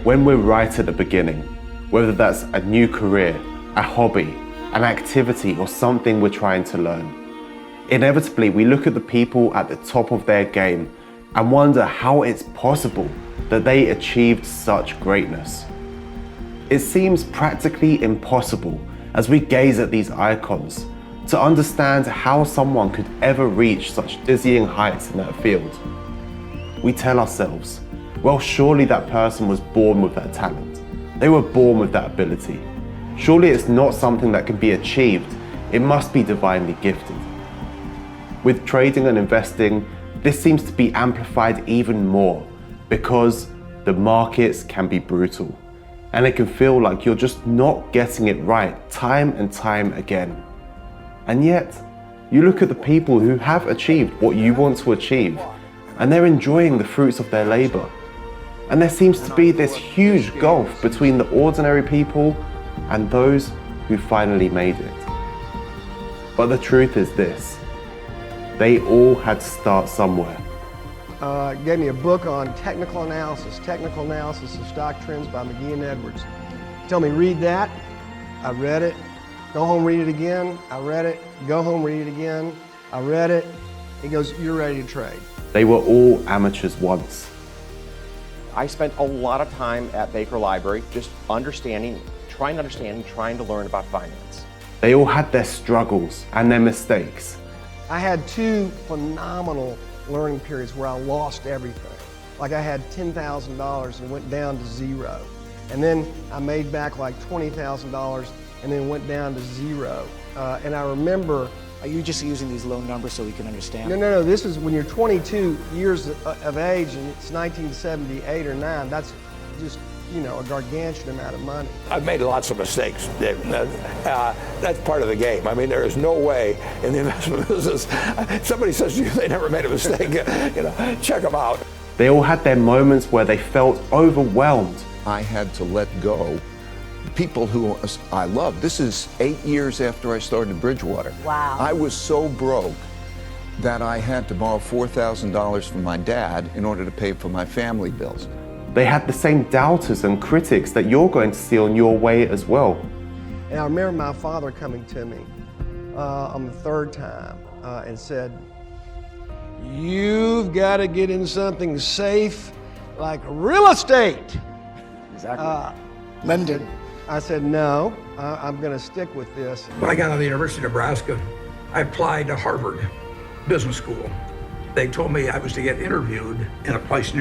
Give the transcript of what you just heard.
when we're right at the beginning, whether that's a new career, a hobby, an activity, or something we're trying to learn. Inevitably, we look at the people at the top of their game and wonder how it's possible that they achieved such greatness. It seems practically impossible as we gaze at these icons to understand how someone could ever reach such dizzying heights in that field. We tell ourselves, well, surely that person was born with that talent. They were born with that ability. Surely it's not something that can be achieved. It must be divinely gifted. With trading and investing, this seems to be amplified even more because the markets can be brutal and it can feel like you're just not getting it right time and time again. And yet, you look at the people who have achieved what you want to achieve and they're enjoying the fruits of their labor. And there seems to be this huge gulf between the ordinary people and those who finally made it. But the truth is this, they all had to start somewhere. Gave me a book on technical analysis of stock trends by McGee and Edwards. Tell me, read that. I read it. Go home, read it again. I read it. Go home, read it again. I read it. He goes, you're ready to trade. They were all amateurs once. I spent a lot of time at Baker Library just trying to learn about finance. They all had their struggles and their mistakes. I had two phenomenal learning periods where I lost everything. Like I had $10,000 and went down to zero. And then I made back like $20,000 and then went down to zero. And I remember... Are you just using these low numbers so we can understand? No. This is when you're 22 years of age and it's 1978 or 9. That's just, a gargantuan amount of money. I've made lots of mistakes, Dave. That's part of the game. I mean, there is no way in the investment business, somebody says to you they never made a mistake, check them out. They all had their moments where they felt overwhelmed. I had to let go people who I love. This is 8 years after I started Bridgewater. Wow. I was so broke that I had to borrow $4,000 from my dad in order to pay for my family bills. They had the same doubters and critics that you're going to see on your way as well. And I remember my father coming to me on the third time and said, you've got to get in something safe like real estate. Exactly. London. I said, no, I'm going to stick with this. When I got out of the University of Nebraska, I applied to Harvard Business School. They told me I was to get interviewed in a place near